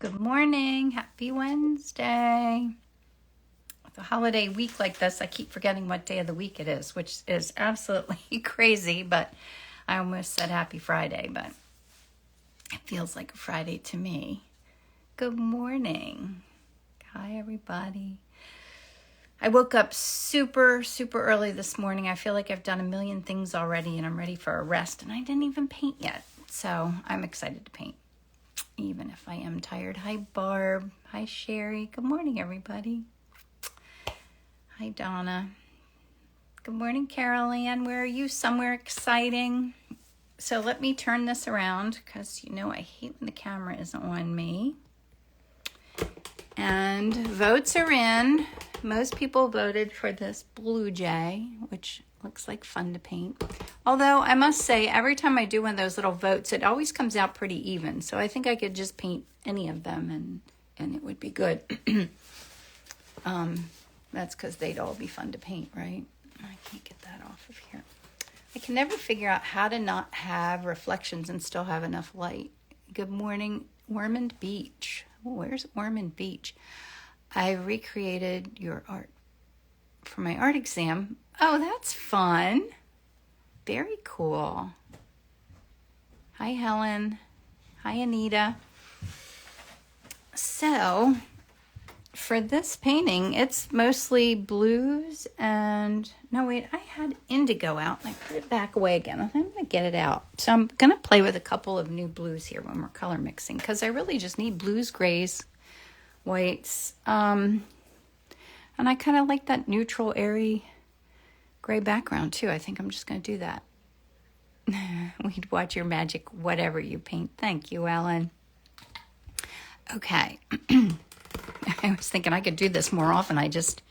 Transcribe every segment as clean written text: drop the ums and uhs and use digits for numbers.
Good morning. Happy Wednesday. With a holiday week like this, I keep forgetting what day of the week it is, which is absolutely crazy, but I almost said happy Friday, but it feels like a Friday to me. Good morning. Hi, everybody. I woke up super early this morning. I feel like I've done a million things already and I'm ready for a rest, and I didn't even paint yet. So I'm excited to paint, even if I am tired. Hi, Barb. Hi, Sherry. Good morning, everybody. Hi, Donna. Good morning, Carol Ann. Where are you? Somewhere exciting. So let me turn this around because, I hate when the camera isn't on me. And votes are in. Most people voted for this blue jay, which looks like fun to paint. Although I must say, every time I do one of those little votes, it always comes out pretty even. So I think I could just paint any of them and it would be good. That's because they'd all be fun to paint, right? I can't get that off of here. I can never figure out how to not have reflections and still have enough light. Good morning, Ormond Beach. Oh, where's Ormond Beach? I recreated your art for my art exam. Oh, that's fun. Very cool. Hi, Helen. Hi, Anita. So, for this painting, it's mostly blues and... No, wait, I had indigo out and I put it back away again. I'm going to get it out. So I'm going to play with a couple of new blues here when we're color mixing because I really just need blues, grays, whites. And I kind of like that neutral, airy gray background too. I think I'm just going to do that. We'd watch your magic, whatever you paint. Thank you, Ellen. Okay. I was thinking I could do this more often. I just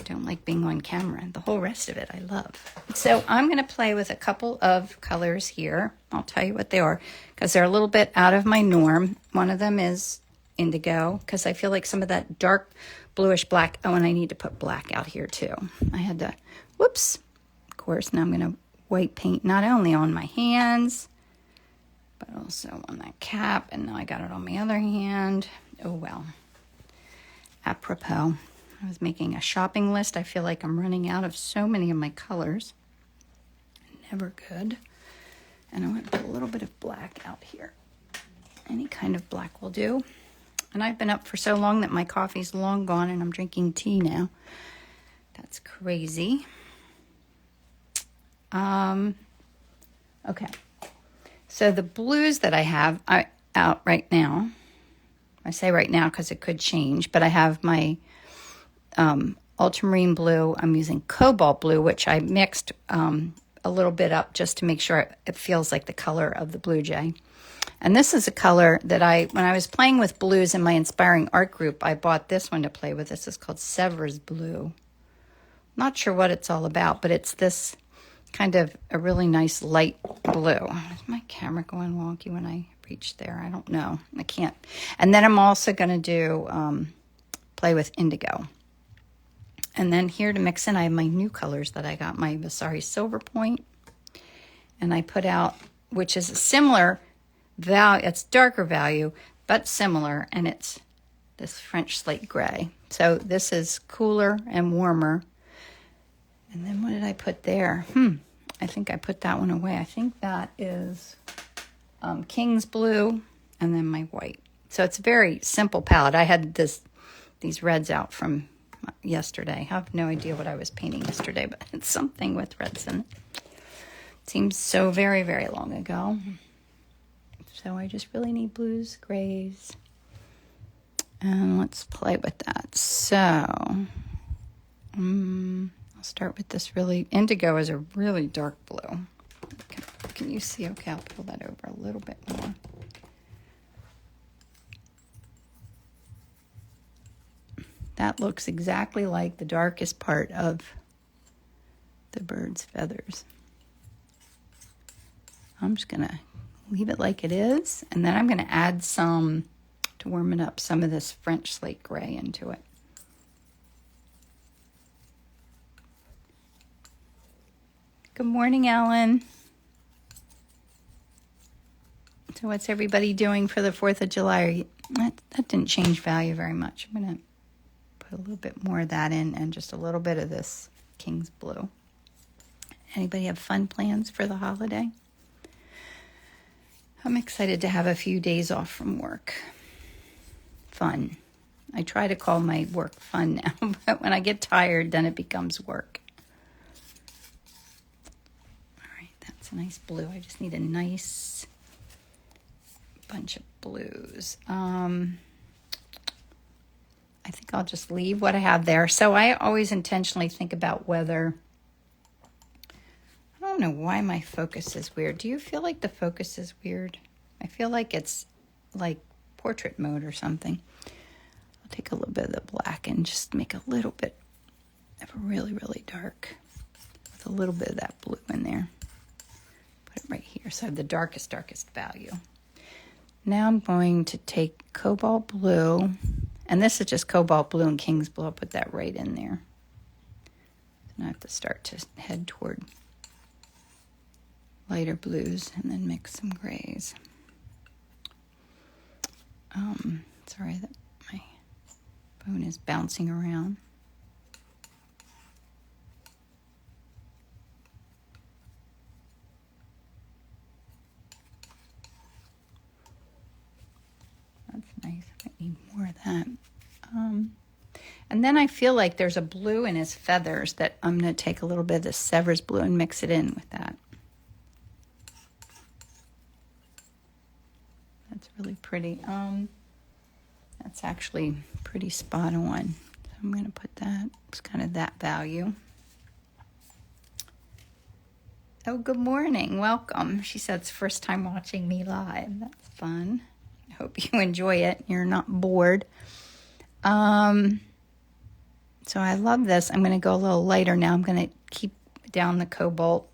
don't like being on camera. The whole rest of it I love. So I'm going to play with a couple of colors here. I'll tell you what they are because they're a little bit out of my norm. One of them is indigo because I feel like some of that dark bluish black. Oh, and I need to put black out here too. I had to, whoops. Of course, now I'm going to white paint not only on my hands, but also on that cap. And now I got it on my other hand. Oh, well. Apropos, I was making a shopping list. I feel like I'm running out of so many of my colors. Never good. And I want to put a little bit of black out here. Any kind of black will do. And I've been up for so long that my coffee's long gone and I'm drinking tea now. That's crazy. Okay. So the blues that I have out right now, I say right now because it could change, but I have my ultramarine blue. I'm using cobalt blue, which I mixed a little bit up just to make sure it feels like the color of the blue jay. And this is a color that when I was playing with blues in my inspiring art group, I bought this one to play with. This is called Sevres Blue. Not sure what it's all about, but it's this kind of a really nice light blue. Is my camera going wonky when I reach there? I don't know. I can't. And then I'm also going to do play with indigo. And then here to mix in, I have my new colors that I got, my Vasari Silver Point. And I put out, which is a similar value, it's darker value, but similar, and it's this French slate gray. So this is cooler and warmer. And then what did I put there? I think I put that one away. I think that is King's Blue and then my white. So it's a very simple palette. I had these reds out from yesterday. I have no idea what I was painting yesterday, but it's something with reds in it. Seems so very, very long ago. So I just really need blues, grays. And let's play with that. So I'll start with this really, indigo is a really dark blue. Can you see? Okay, I'll pull that over a little bit more. That looks exactly like the darkest part of the bird's feathers. I'm just going to leave it like it is, and then I'm going to add some, to warm it up, some of this French slate gray into it. Good morning, Ellen. So what's everybody doing for the 4th of July? That didn't change value very much. I'm going to put a little bit more of that in and just a little bit of this King's Blue. Anybody have fun plans for the holiday? I'm excited to have a few days off from work. Fun. I try to call my work fun now, but when I get tired, then it becomes work. All right, that's a nice blue. I just need a nice bunch of blues. I think I'll just leave what I have there. So I always intentionally think about whether, I don't know why my focus is weird. Do you feel like the focus is weird? I feel like it's like portrait mode or something. I'll take a little bit of the black and just make a little bit of a really, really dark with a little bit of that blue in there. Put it right here so I have the darkest value. Now I'm going to take cobalt blue, and this is just cobalt blue and King's Blue. I'll put that right in there. And I have to start to head toward lighter blues and then mix some grays. Sorry that my phone is bouncing around. That's nice. I need more of that. And then I feel like there's a blue in his feathers that I'm going to take a little bit of the Sevres blue and mix it in with that. That's really pretty. That's actually pretty spot on. So I'm going to put that. It's kind of that value. Oh, good morning. Welcome. She said it's first time watching me live. That's fun. I hope you enjoy it. You're not bored. So I love this. I'm going to go a little lighter now. I'm going to keep down the cobalt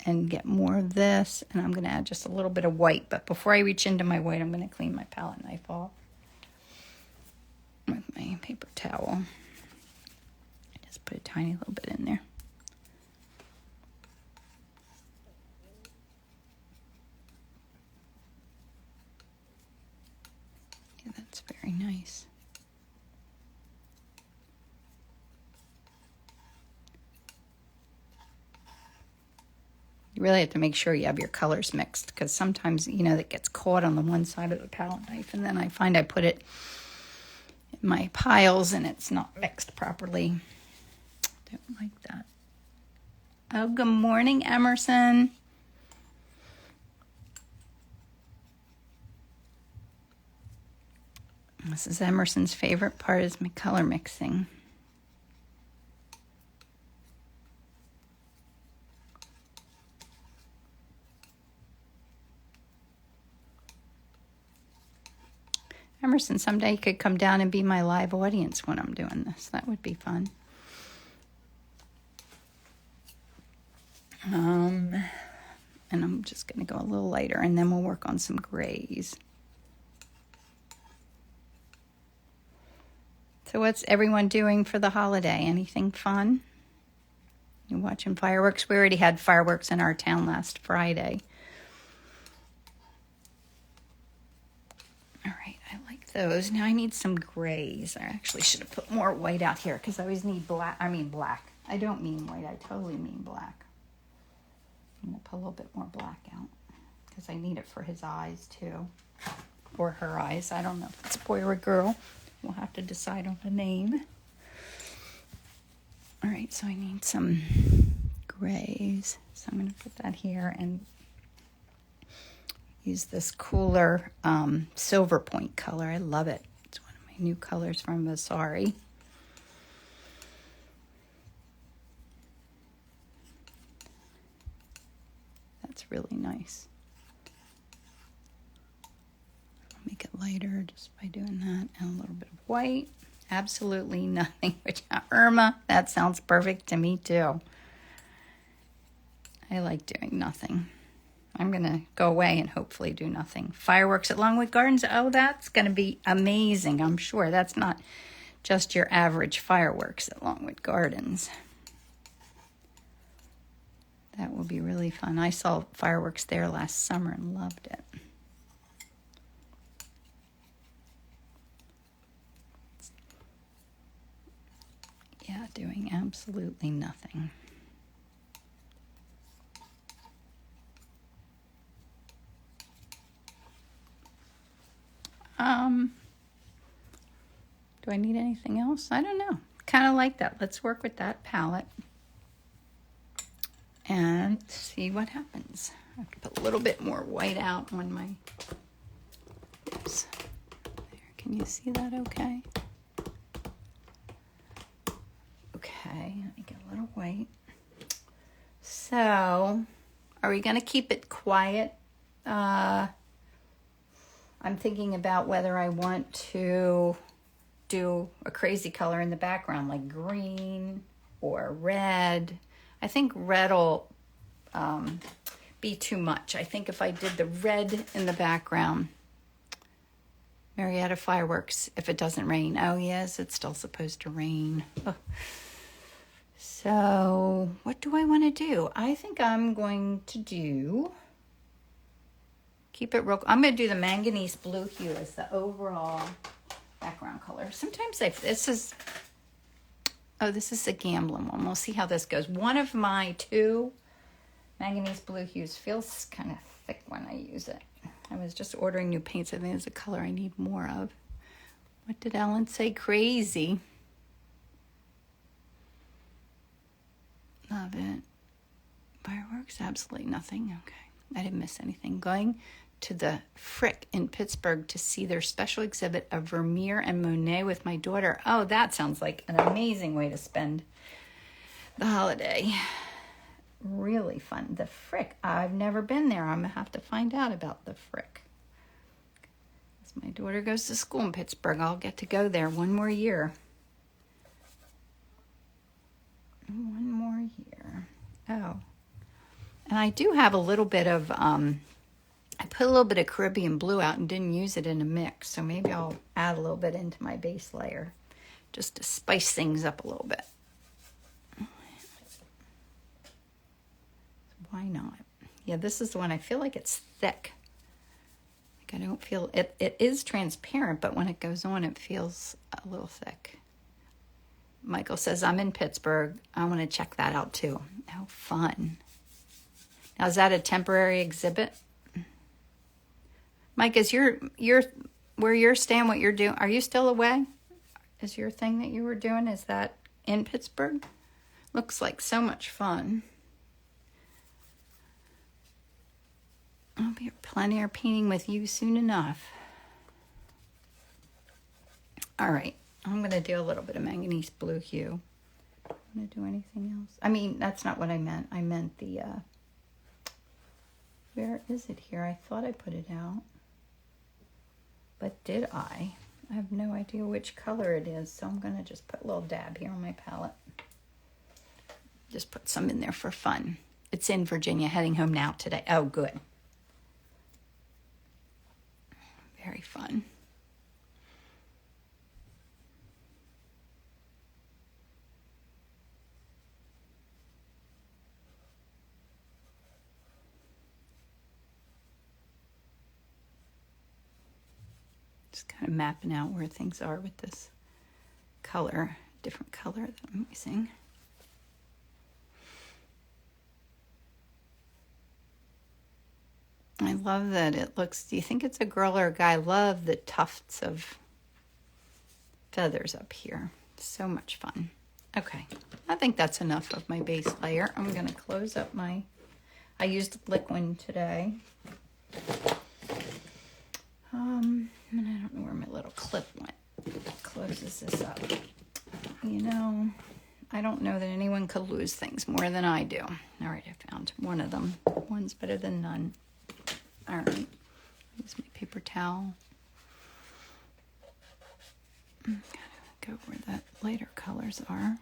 and get more of this. And I'm going to add just a little bit of white. But before I reach into my white, I'm going to clean my palette knife off with my paper towel. Just put a tiny little bit in there. Yeah, that's very nice. You really have to make sure you have your colors mixed, because sometimes, you know, that gets caught on the one side of the palette knife, and then I find I put it in my piles and it's not mixed properly. Don't like that. Oh, good morning, Emerson. This is Emerson's favorite part, is my color mixing. Emerson, someday you could come down and be my live audience when I'm doing this. That would be fun. And I'm just going to go a little lighter, and then we'll work on some grays. So what's everyone doing for the holiday? Anything fun? You watching fireworks? We already had fireworks in our town last Friday. All right, I like those. Now I need some grays. I actually should have put more white out here because I always need black. I don't mean white. I totally mean black. I'm going to put a little bit more black out because I need it for his eyes too. Or her eyes. I don't know if it's a boy or a girl. We'll have to decide on the name. All right, so I need some grays. So I'm going to put that here and use this cooler silver point color. I love it. It's one of my new colors from Vasari. That's really nice. I'll make it lighter just by doing that, and a little bit of white. Absolutely nothing. Which, Irma, that sounds perfect to me too. I like doing nothing. I'm going to go away and hopefully do nothing. Fireworks at Longwood Gardens. Oh, that's going to be amazing. I'm sure that's not just your average fireworks at Longwood Gardens. That will be really fun. I saw fireworks there last summer and loved it. doing absolutely nothing. Do I need anything else? I don't know. Kind of like that. Let's work with that palette and see what happens. I have to put a little bit more white out on my, oops. There, can you see that okay? Okay, let me get a little white. So, are we going to keep it quiet? I'm thinking about whether I want to do a crazy color in the background, like green or red. I think red will be too much. I think if I did the red in the background, Marietta fireworks, if it doesn't rain. Oh yes, it's still supposed to rain. Oh. So what do I want to do? I think I'm going to do, keep it real, I'm going to do the manganese blue hue as the overall background color. Sometimes this is a gambling one. We'll see how this goes. One of my two manganese blue hues feels kind of thick when I use it. I was just ordering new paints. I think it's a color I need more of. What did Ellen say? Crazy. Love it. Fireworks? Absolutely nothing. Okay. I didn't miss anything. Going to the Frick in Pittsburgh to see their special exhibit of Vermeer and Monet with my daughter. Oh, that sounds like an amazing way to spend the holiday. Really fun. The Frick. I've never been there. I'm going to have to find out about the Frick. As my daughter goes to school in Pittsburgh, I'll get to go there one more year. One more year. Oh. And I do have a little bit of, I put a little bit of Caribbean blue out and didn't use it in a mix. So maybe I'll add a little bit into my base layer just to spice things up a little bit. Why not? Yeah, this is the one. I feel like it's thick. Like I don't feel, it is transparent, but when it goes on, it feels a little thick. Michael says, I'm in Pittsburgh. I want to check that out too. How fun. Now, is that a temporary exhibit? Mike, is your where you're staying, what you're doing, are you still away? Is your thing that you were doing, is that in Pittsburgh? Looks like so much fun. I'll be plein air painting with you soon enough. All right, I'm going to do a little bit of manganese blue hue. Want to do anything else? I mean, that's not what I meant. I meant the, where is it here? I thought I put it out. But did I? I have no idea which color it is, so I'm going to just put a little dab here on my palette. Just put some in there for fun. It's in Virginia, heading home now today. Oh, good. Very fun. Just kind of mapping out where things are with this color, different color that I'm using. I love that it looks, do you think it's a girl or a guy? I love the tufts of feathers up here. So much fun. Okay, I think that's enough of my base layer. I'm going to close up my, I used liquid today. And I don't know where my little clip went. It closes this up. You know, I don't know that anyone could lose things more than I do. All right, I found one of them. One's better than none. All right, use my paper towel. Gotta go where the lighter colors are.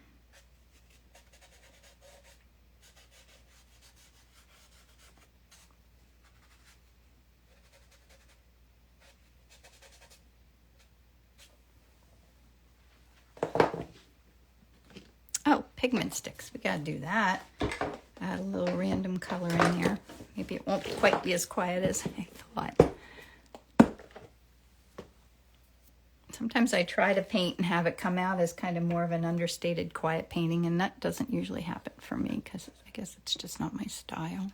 Oh, pigment sticks. We gotta do that. Add a little random color in there. Maybe it won't quite be as quiet as I thought. Sometimes I try to paint and have it come out as kind of more of an understated, quiet painting, and that doesn't usually happen for me because I guess it's just not my style.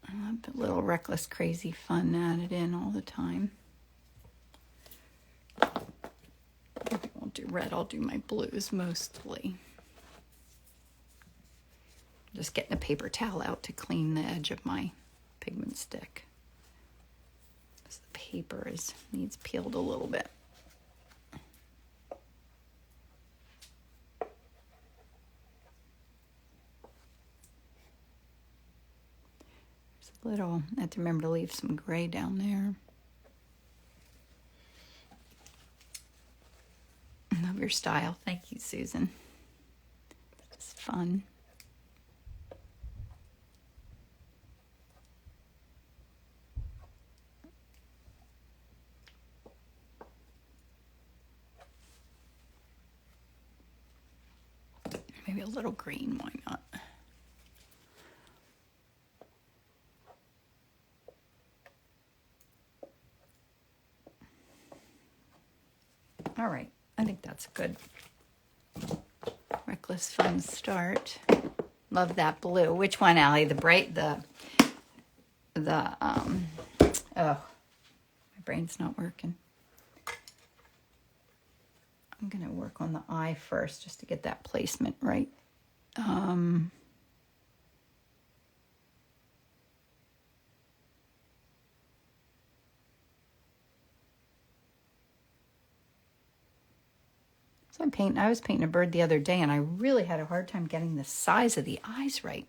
I love the little reckless, crazy fun added in all the time. I won't do red, I'll do my blues mostly. Just getting a paper towel out to clean the edge of my pigment stick. The paper needs peeled a little bit. There's a little, I have to remember to leave some gray down there. I love your style. Thank you, Susan. It's fun. Maybe a little green, why not? All right, I think that's a good reckless fun start. Love that blue. Which one, Allie? The bright, oh, my brain's not working. I'm gonna work on the eye first just to get that placement right. So I was painting a bird the other day, and I really had a hard time getting the size of the eyes right.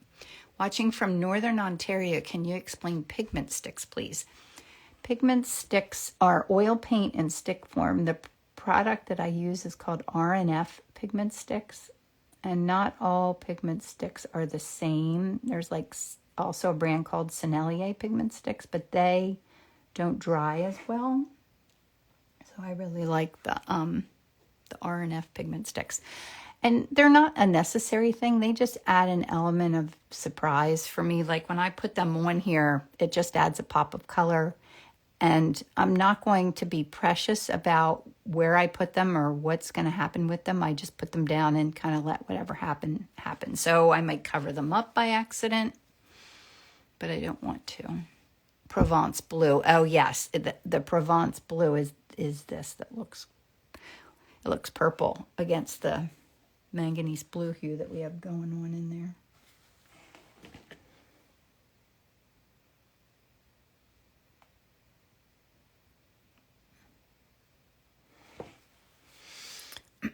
Watching from Northern Ontario, can you explain pigment sticks, please? Pigment sticks are oil paint in stick form. The product that I use is called R&F pigment sticks, and not all pigment sticks are the same. There's like also a brand called Sennelier pigment sticks, but they don't dry as well. So I really like the R&F pigment sticks. And they're not a necessary thing. They just add an element of surprise for me. Like when I put them on here, it just adds a pop of color. And I'm not going to be precious about where I put them or what's going to happen with them. I just put them down and kind of let whatever happen. So I might cover them up by accident, but I don't want to. Provence blue. Oh yes, the Provence blue is this that looks purple against the manganese blue hue that we have going on in there.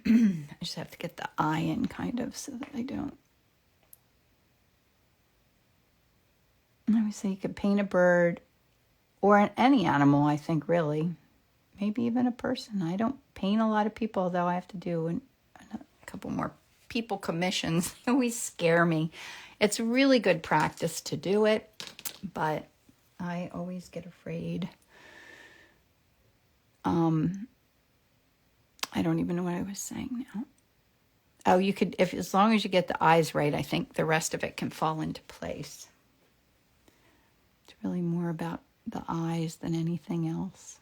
I just have to get the eye in kind of so that I don't. Let me say you could paint a bird or any animal, I think, really. Maybe even a person. I don't paint a lot of people, though I have to do a couple more people commissions. They always scare me. It's really good practice to do it, but I always get afraid. I don't even know what I was saying now. Oh, you could, as long as you get the eyes right, I think the rest of it can fall into place. It's really more about the eyes than anything else.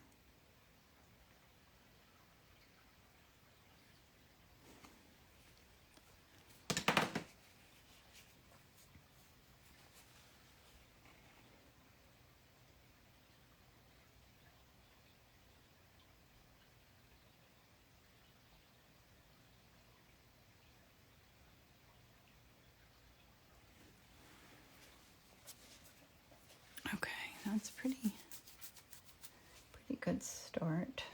Okay, that's pretty good start.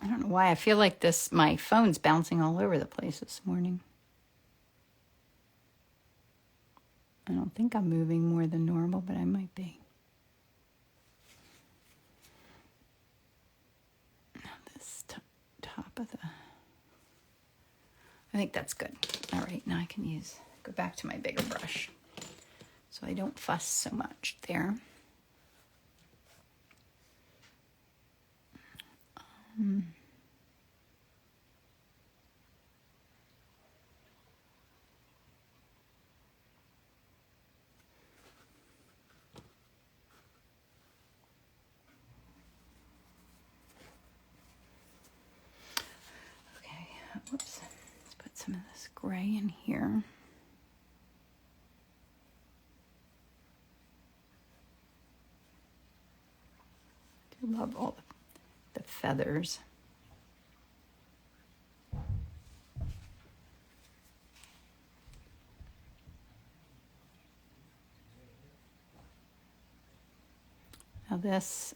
I don't know why I feel like my phone's bouncing all over the place this morning. I don't think I'm moving more than normal, but I might be. Now this top of I think that's good. All right, now I can go back to my bigger brush so I don't fuss so much there. some of this gray in here. I love all the feathers. Now this,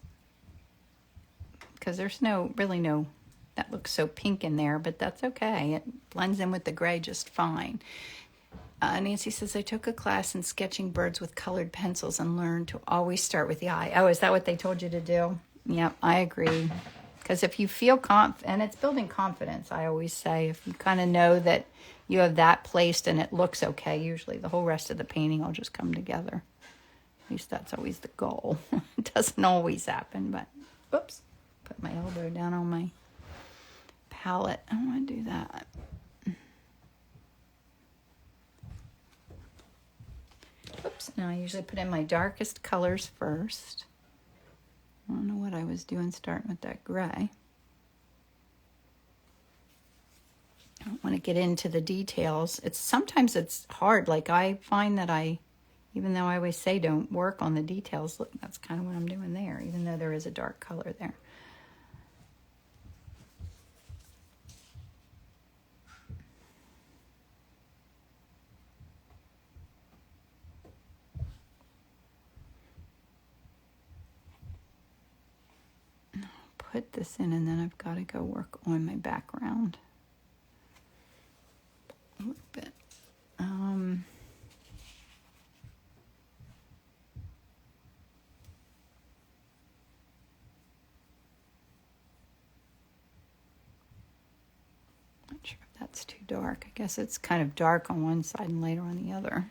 because there's really no, that looks so pink in there, but that's okay. It blends in with the gray just fine. Nancy says, I took a class in sketching birds with colored pencils and learned to always start with the eye. Oh, is that what they told you to do? Yep, I agree. Because if you feel and it's building confidence, I always say, if you kind of know that you have that placed and it looks okay, usually the whole rest of the painting will just come together. At least that's always the goal. It doesn't always happen, but oops, put my elbow down on my palette. I don't want to do that. Oops, now I usually put in my darkest colors first. I don't know what I was doing starting with that gray. I don't want to get into the details. Sometimes it's hard. Like I find that even though I always say don't work on the details, look, that's kind of what I'm doing there, even though there is a dark color there. Put this in, and then I've got to go work on my background a little bit. Not sure if that's too dark. I guess it's kind of dark on one side and lighter on the other.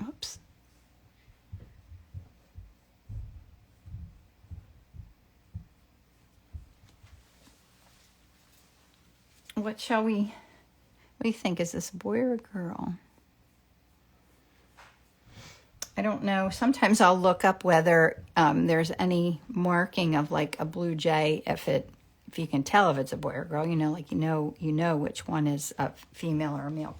Oops. What do you think? Is this a boy or a girl? I don't know. Sometimes I'll look up whether there's any marking of like a blue jay, if you can tell if it's a boy or girl, like you know which one is a female or a male.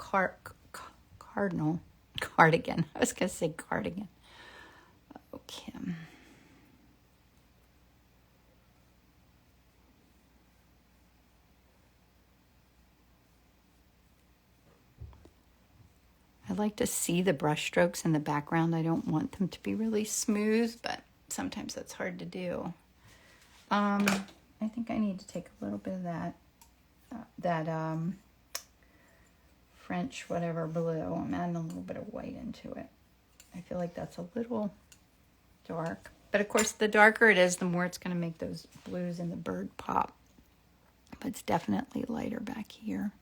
Cardigan. I was going to say cardigan. Oh, Kim. I like to see the brush strokes in the background. I don't want them to be really smooth, but sometimes that's hard to do. I think I need to take a little bit of that French whatever blue. I'm adding a little bit of white into it. I feel like that's a little dark. But of course, the darker it is, the more it's going to make those blues in the bird pop. But it's definitely lighter back here.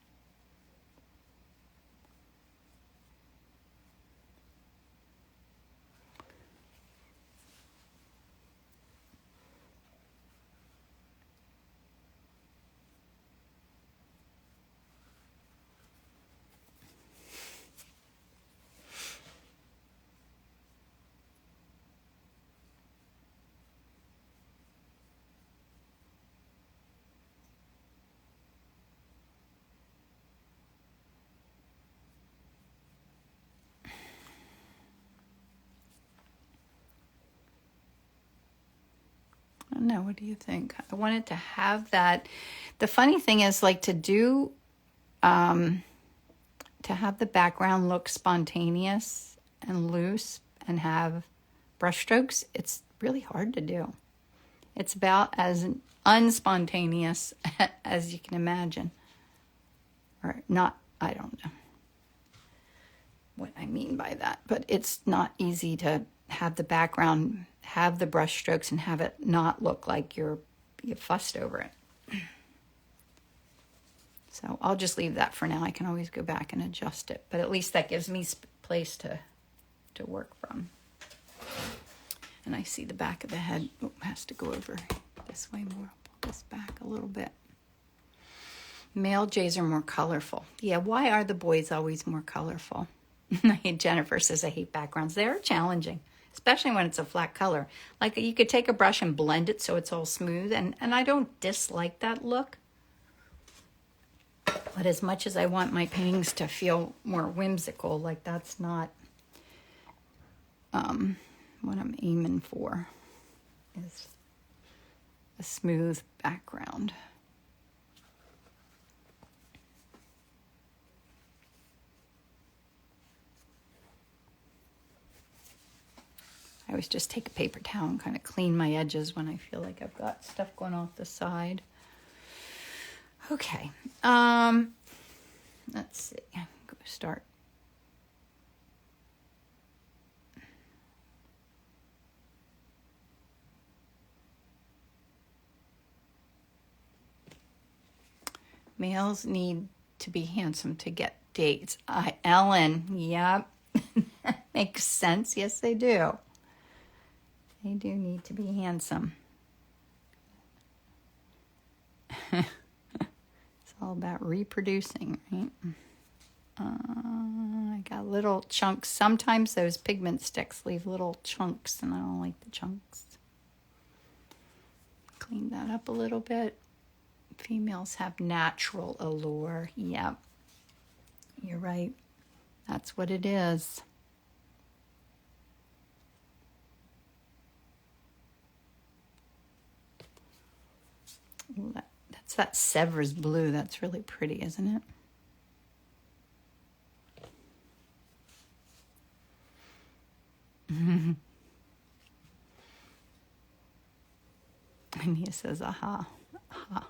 I don't know. What do you think? I wanted to have that. The funny thing is, like, to have the background look spontaneous and loose and have brush strokes, it's really hard to do. It's about as unspontaneous as you can imagine. Or not, I don't know what I mean by that, but it's not easy to have the background, have the brush strokes, and have it not look like you fussed over it. So I'll just leave that for now. I can always go back and adjust it, but at least that gives me place to work from. And I see the back of the head has to go over this way more. I'll pull this back a little bit. Male jays are more colorful. Yeah, why are the boys always more colorful? Jennifer says, I hate backgrounds. They're challenging, especially when it's a flat color. Like you could take a brush and blend it so it's all smooth, and I don't dislike that look. But as much as I want my paintings to feel more whimsical, like that's not what I'm aiming for, is a smooth background. I always just take a paper towel and kind of clean my edges when I feel like I've got stuff going off the side. Okay, let's see, I'm going to start. Males need to be handsome to get dates. Ellen, yep, makes sense. Yes, they do. They do need to be handsome. It's all about reproducing, right? I got little chunks. Sometimes those pigment sticks leave little chunks, and I don't like the chunks. Clean that up a little bit. Females have natural allure. Yep. You're right. That's what it is. Ooh, that's that Sevres blue. That's really pretty, isn't it? And he says, aha, aha.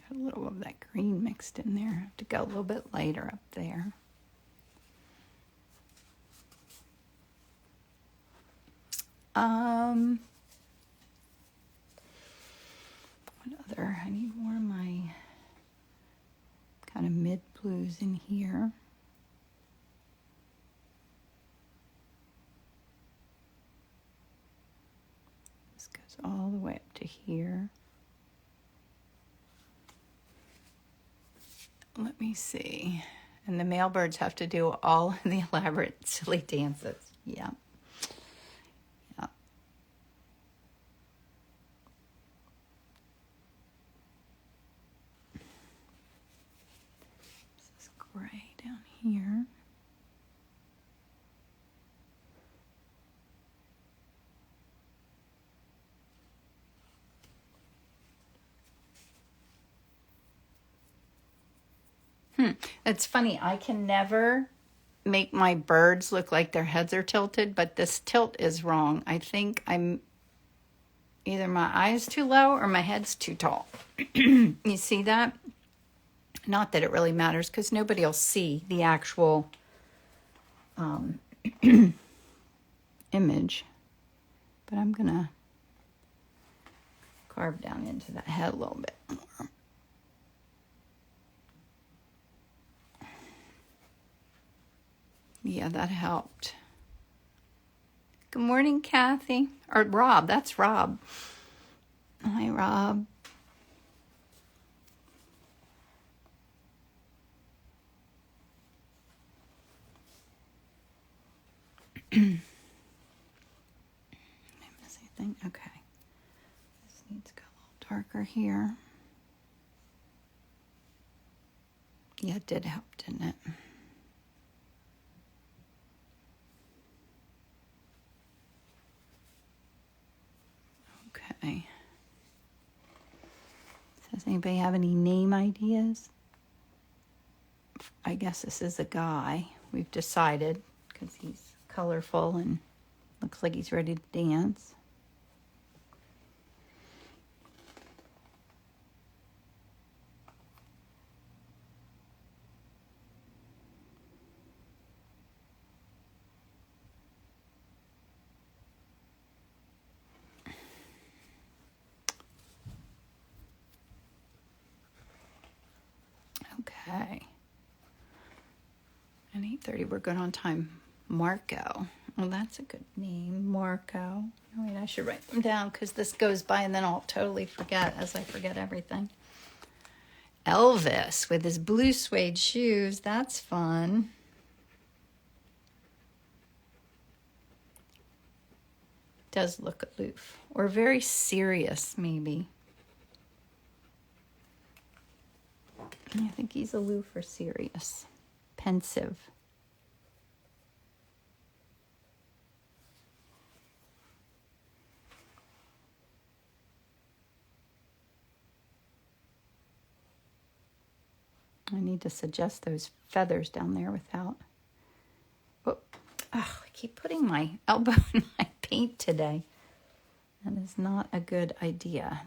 Got a little of that green mixed in there. I have to go a little bit lighter up there. What other? I need more of my kind of mid blues in here. This goes all the way up to here. Let me see. And the male birds have to do all of the elaborate silly dances. Yeah. Yeah. This is gray down here. It's funny, I can never make my birds look like their heads are tilted, but this tilt is wrong. I think I'm either my eye's too low or my head's too tall. You see that? Not that it really matters because nobody will see the actual image, but I'm gonna carve down into that head a little bit more. Yeah, that helped. Good morning, Kathy. Or Rob, that's Rob. Hi, Rob. Did I miss anything? Okay. This needs to go a little darker here. Yeah, it did help, didn't it? Okay. Does anybody have any name ideas? I guess this is a guy. We've decided because he's colorful and looks like he's ready to dance. Okay. At 8:30, we're good on time. Marco. Well, that's a good name, Marco. Oh, wait, I should write them down because this goes by and then I'll totally forget as I forget everything. Elvis with his blue suede shoes. That's fun. Does look aloof or very serious, maybe. I think he's aloof or serious, pensive. I need to suggest those feathers down there without. Oh, I keep putting my elbow in my paint today. That is not a good idea.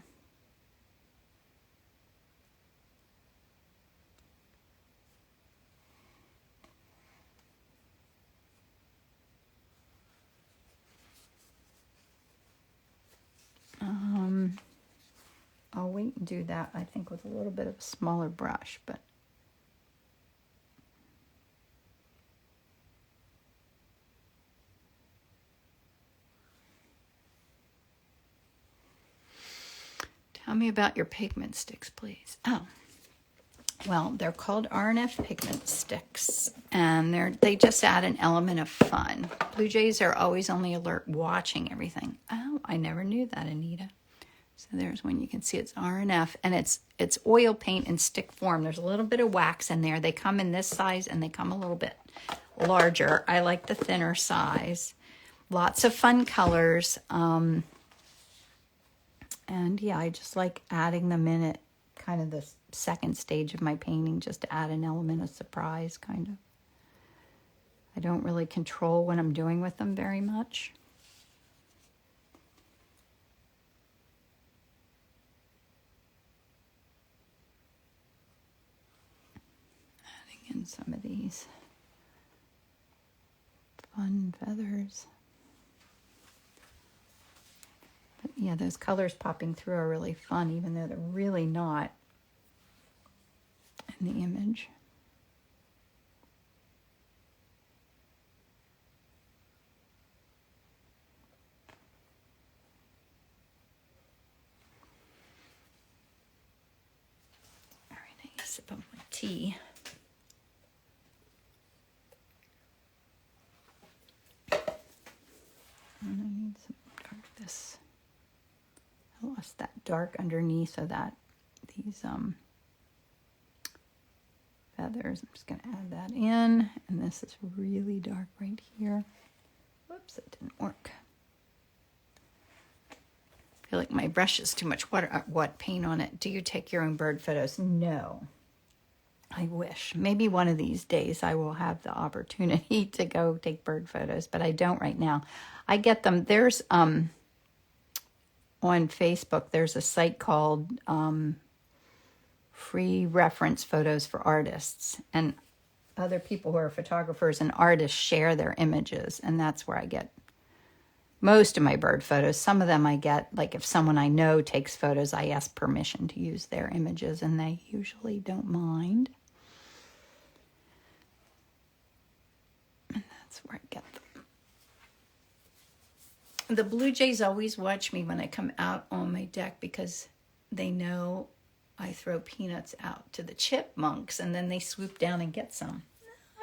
I'll wait and do that, I think, with a little bit of a smaller brush, but tell me about your pigment sticks, please. Oh, well, they're called R&F pigment sticks, and they just add an element of fun. Blue jays are always on the alert, watching everything. Oh, I never knew that, Anita. So there's one you can see. It's R&F, and it's oil paint in stick form. There's a little bit of wax in there. They come in this size, and they come a little bit larger. I like the thinner size. Lots of fun colors. And yeah, I just like adding them in at kind of the second stage of my painting, just to add an element of surprise, kind of. I don't really control what I'm doing with them very much. Adding in some of these fun feathers. But yeah, those colors popping through are really fun, even though they're really not in the image. All right, I need a sip of my tea. And I need some dark this. I lost that dark underneath so that these feathers, I'm just going to add that in, and this is really dark right here. Whoops, it didn't work. I feel like my brush is too much wet paint on it. Do you take your own bird photos? No. I wish. Maybe one of these days I will have the opportunity to go take bird photos, but I don't right now. I get them. There's on Facebook, there's a site called Free Reference Photos for Artists, and other people who are photographers and artists share their images, and that's where I get most of my bird photos. Some of them I get, like if someone I know takes photos, I ask permission to use their images, and they usually don't mind. And that's where I get them. The blue jays always watch me when I come out on my deck because they know I throw peanuts out to the chipmunks, and then they swoop down and get some.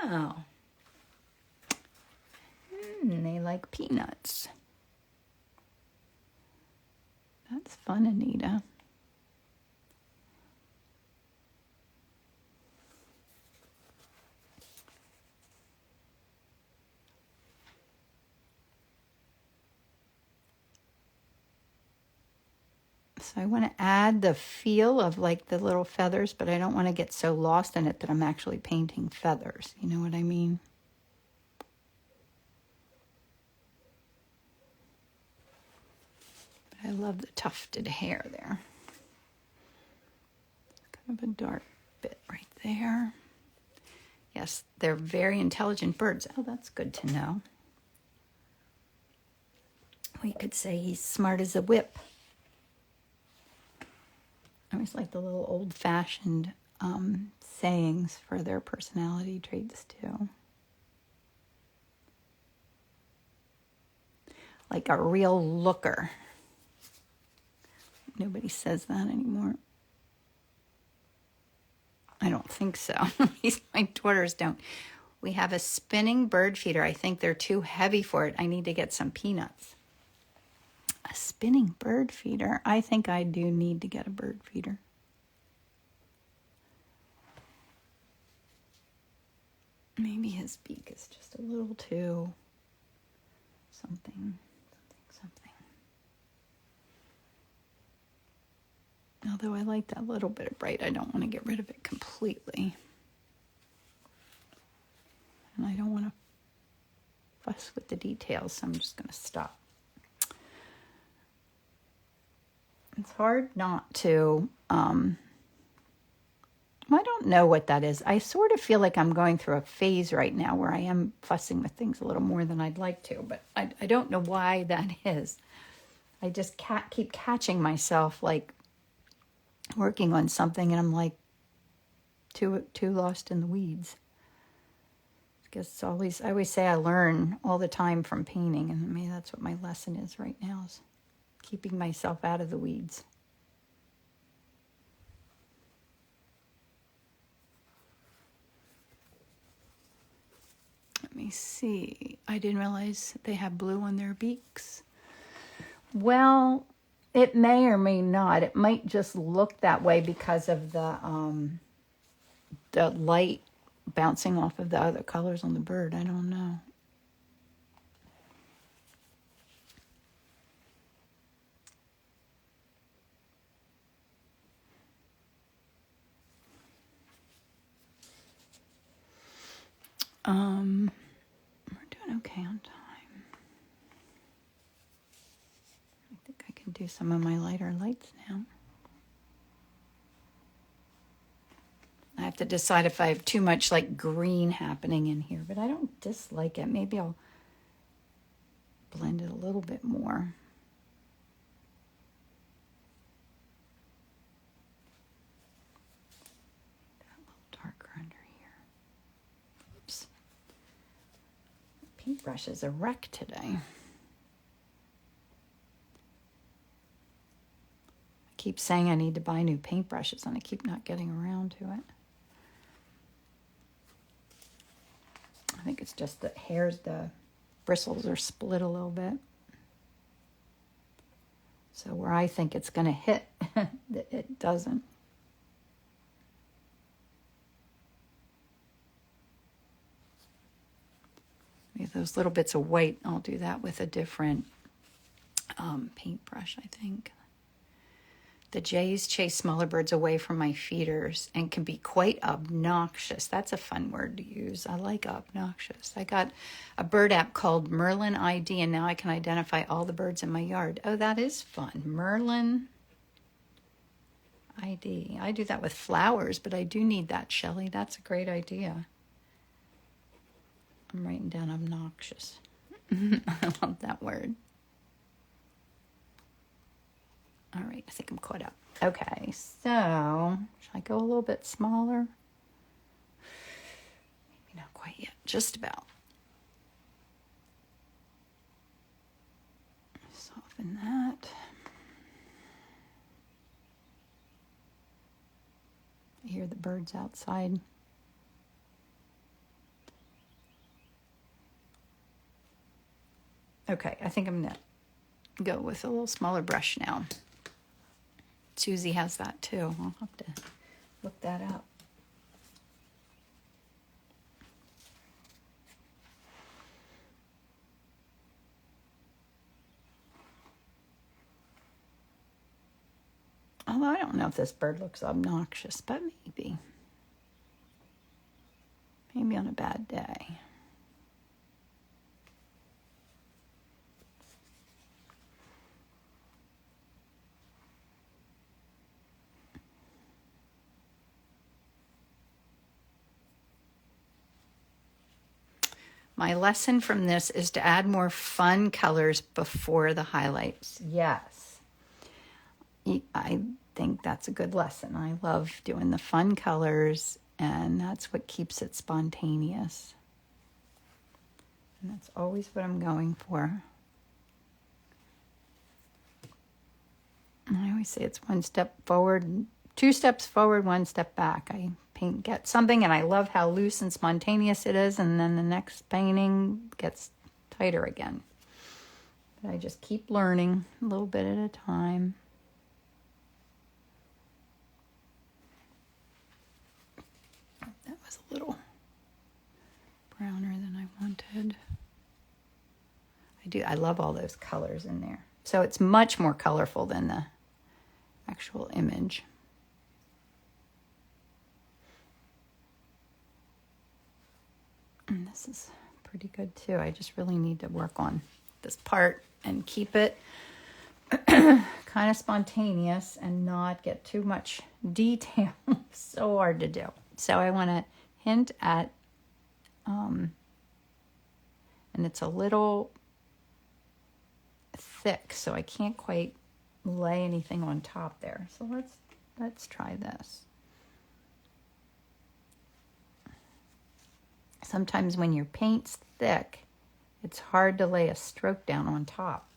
Oh. They like peanuts. That's fun, Anita. So I want to add the feel of like the little feathers, but I don't want to get so lost in it that I'm actually painting feathers. You know what I mean? But I love the tufted hair there. Kind of a dark bit right there. Yes, they're very intelligent birds. Oh, that's good to know. We could say he's smart as a whip. I always like the little old-fashioned sayings for their personality traits too. Like a real looker. Nobody says that anymore. think so. My daughters don't. We have a spinning bird feeder. I think they're too heavy for it. I need to get some peanuts. A spinning bird feeder. I think I do need to get a bird feeder. Maybe his beak is just a little too something. Although I like that little bit of bright, I don't want to get rid of it completely. And I don't want to fuss with the details, so I'm just going to stop. It's hard not to, I don't know what that is. I sort of feel like I'm going through a phase right now where I am fussing with things a little more than I'd like to, but I don't know why that is. I just keep catching myself like working on something and I'm like too lost in the weeds. I guess it's always, I always say I learn all the time from painting, and maybe that's what my lesson is right now, is keeping myself out of the weeds. Let me see. I didn't realize they have blue on their beaks. Well, it may or may not. It might just look that way because of the light bouncing off of the other colors on the bird. I don't know. We're doing okay on time. I think I can do some of my lighter lights now. I have to decide if I have too much like green happening in here, but I don't dislike it. Maybe I'll blend it a little bit more. A little darker under here. Oops. The paintbrush is a wreck today. I keep saying I need to buy new paintbrushes and I keep not getting around to it. I think it's just the hairs, the bristles are split a little bit. So where I think it's going to hit, it doesn't. Maybe those little bits of white, I'll do that with a different paintbrush, I think. The jays chase smaller birds away from my feeders and can be quite obnoxious. That's a fun word to use. I like obnoxious. I got a bird app called Merlin ID, and now I can identify all the birds in my yard. Oh, that is fun. Merlin ID. I do that with flowers, but I do need that, Shelley. That's a great idea. I'm writing down obnoxious. I love that word. All right, I think I'm caught up. Okay, so should I go a little bit smaller? Maybe not quite yet, just about. Soften that. I hear the birds outside. Okay, I think I'm gonna go with a little smaller brush now. Susie has that too. I'll have to look that up. Although I don't know if this bird looks obnoxious, but maybe. Maybe on a bad day. My lesson from this is to add more fun colors before the highlights. Yes. I think that's a good lesson. I love doing the fun colors, and that's what keeps it spontaneous. And that's always what I'm going for. And I always say it's one step forward, 2 steps forward, 1 step back. I paint gets something, and I love how loose and spontaneous it is, and then the next painting gets tighter again. But I just keep learning a little bit at a time. That was a little browner than I wanted. I love all those colors in there. So it's much more colorful than the actual image. And this is pretty good too. I just really need to work on this part and keep it kind of spontaneous and not get too much detail. So hard to do. So I want to hint at, and it's a little thick, so I can't quite lay anything on top there. So let's try this. Sometimes when your paint's thick, it's hard to lay a stroke down on top.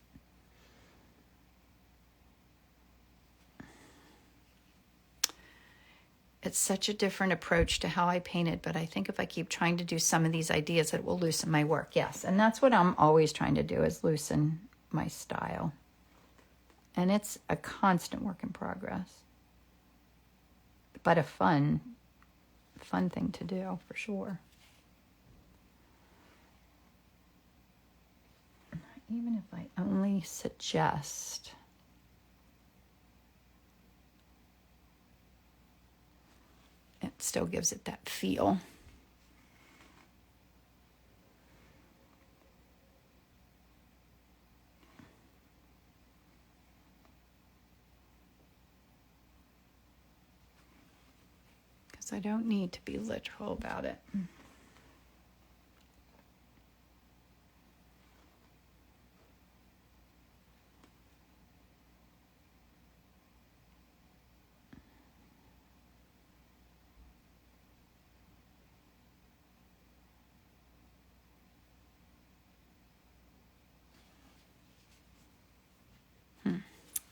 It's such a different approach to how I painted, but I think if I keep trying to do some of these ideas, it will loosen my work. Yes, and that's what I'm always trying to do, is loosen my style. And it's a constant work in progress, but a fun thing to do for sure. Even if I only suggest it, still gives it that feel. Because I don't need to be literal about it.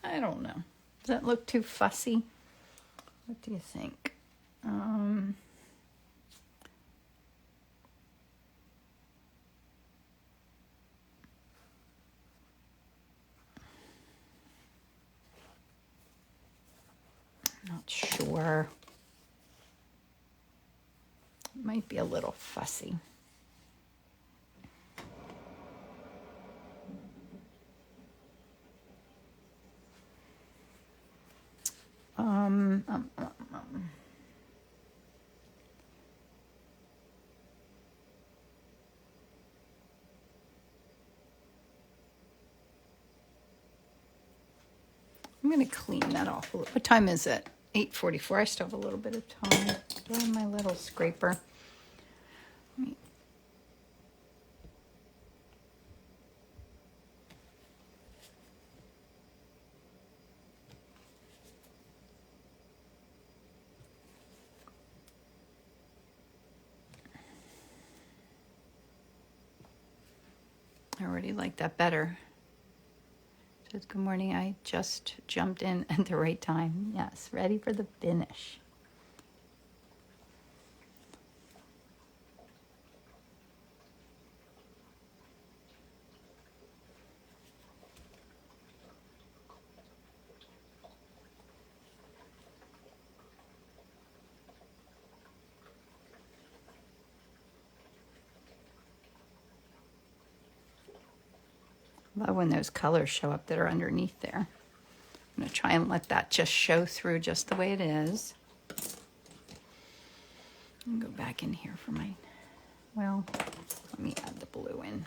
I don't know. Does that look too fussy? What do you think? Not sure. It might be a little fussy. I'm going to clean that off a little. What time is it? 8:44. I still have a little bit of time. Do I have my little scraper? I already like that better. Says, good morning. I just jumped in at the right time. Yes, ready for the finish. Love when those colors show up that are underneath there. I'm going to try and let that just show through just the way it is. I'll go back in here for my, well, let me add the blue in.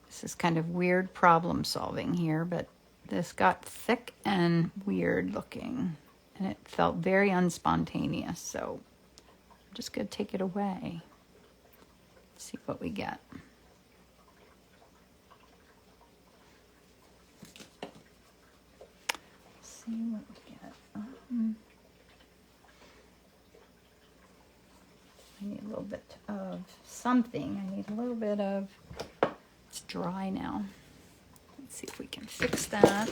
This is kind of weird problem solving here, but this got thick and weird looking, and it felt very unspontaneous, so I'm just going to take it away. See what we get. See what we get. I need a little bit of something. I need a little bit of, it's dry now. Let's see if we can fix that.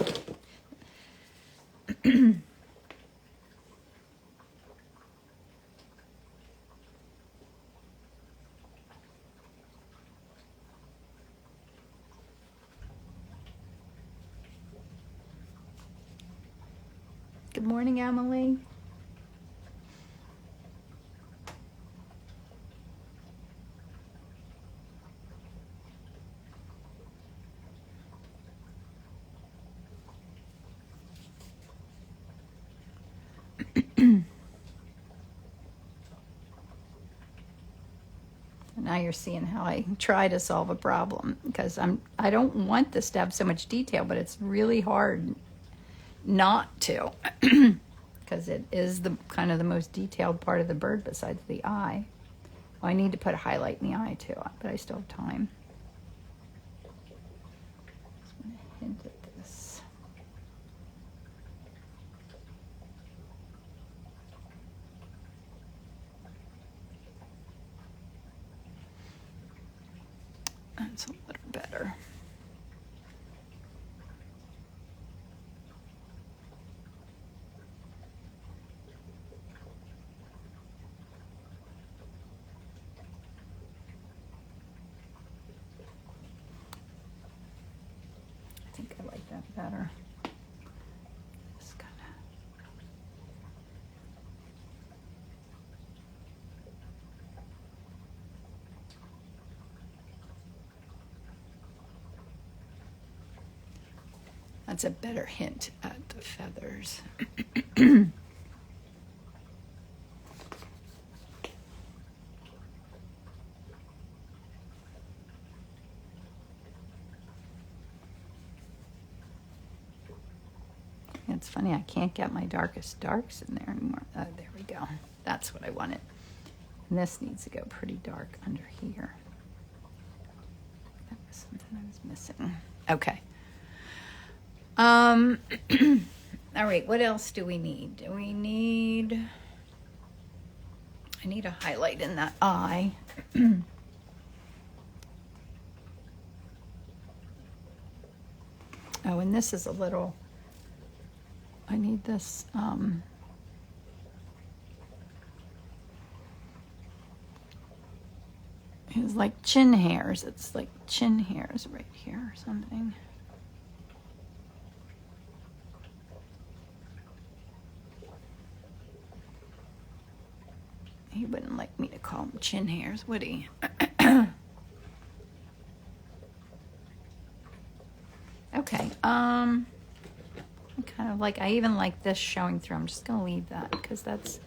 Good morning, Emily. Now you're seeing how I try to solve a problem, because I don't want this to have so much detail, but it's really hard not to, because it is the kind of the most detailed part of the bird besides the eye. Well, I need to put a highlight in the eye too, but I still have time. Just want to hint at this. That's a little better. I think I like that better. Just kind of. That's a better hint at the feathers. It's funny, I can't get my darkest darks in there anymore. Oh, there we go. That's what I wanted. And this needs to go pretty dark under here. That was something I was missing. Okay. All right, what else do we need? I need a highlight in that eye. Oh, and this is a little, I need this, it's like chin hairs. It's like chin hairs right here or something. He wouldn't like me to call them chin hairs, would he? Okay, I kind of like, I even like this showing through. I'm just gonna leave that because that's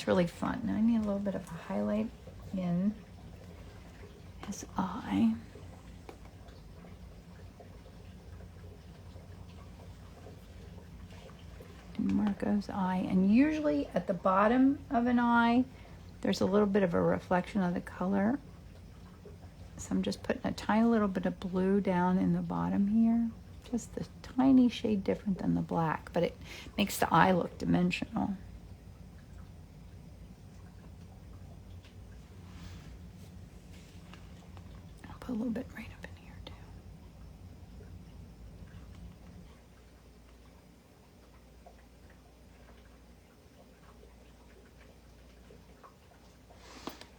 really fun. Now I need a little bit of a highlight in his eye. And Marco's eye. And usually at the bottom of an eye, there's a little bit of a reflection of the color. So I'm just putting a tiny little bit of blue down in the bottom here. Just a tiny shade different than the black, but it makes the eye look dimensional. I'll put a little bit right up in here too.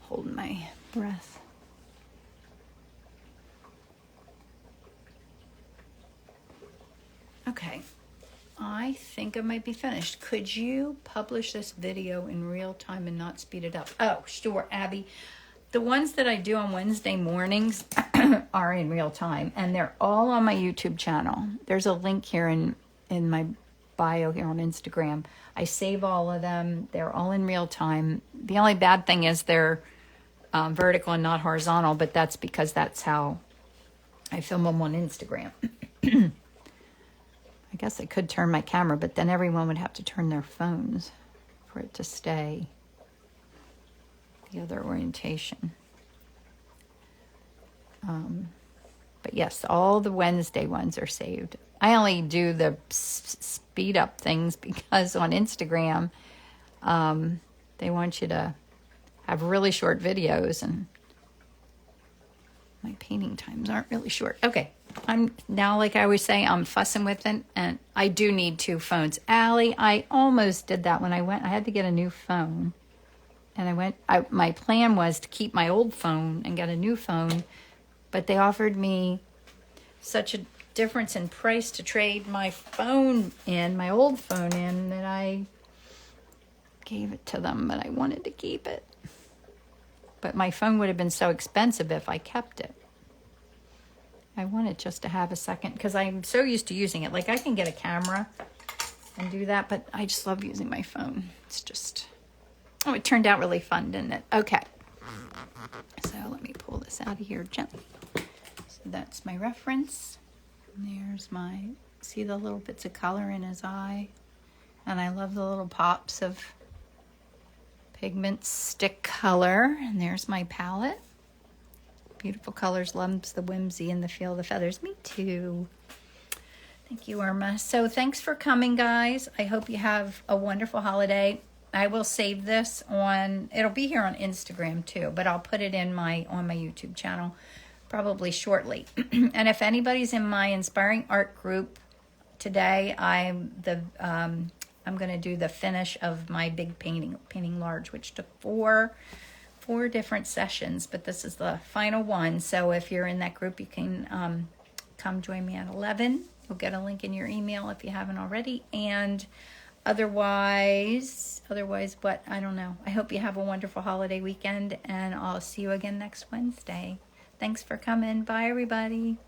Hold my breath. Okay, I think I might be finished. Could you publish this video in real time and not speed it up? Oh, sure, Abby. The ones that I do on Wednesday mornings are in real time, and they're all on my YouTube channel. There's a link here in my bio here on Instagram. I save all of them. They're all in real time. The only bad thing is they're vertical and not horizontal, but that's because that's how I film them on Instagram. I guess I could turn my camera, but then everyone would have to turn their phones for it to stay the other orientation. But yes, all the Wednesday ones are saved. I only do the speed up things because on Instagram, they want you to have really short videos, and my painting times aren't really short. Okay. I'm now, like I always say, I'm fussing with it, and I do need two phones. Allie, I almost did that when I went. I had to get a new phone, and my plan was to keep my old phone and get a new phone, but they offered me such a difference in price to trade my phone in, my old phone in, that I gave it to them, but I wanted to keep it. But my phone would have been so expensive if I kept it. I wanted just to have a second, because I'm so used to using it. Like, I can get a camera and do that, but I just love using my phone. It's just, oh, it turned out really fun, didn't it? Okay. So let me pull this out of here gently. So that's my reference. And there's my, see the little bits of color in his eye? And I love the little pops of pigment stick color. And there's my palette. Beautiful colors, loves the whimsy and the feel of the feathers. Me too. Thank you, Irma. So thanks for coming, guys. I hope you have a wonderful holiday. I will save this on, it'll be here on Instagram too, but I'll put it in on my YouTube channel probably shortly. And if anybody's in my Inspiring Art group today, I'm going to do the finish of my big painting large, which took four different sessions, but this is the final one. So if you're in that group, you can come join me at 11. You'll get a link in your email if you haven't already. And otherwise what? I don't know. I hope you have a wonderful holiday weekend, and I'll see you again next Wednesday. Thanks for coming. Bye, everybody.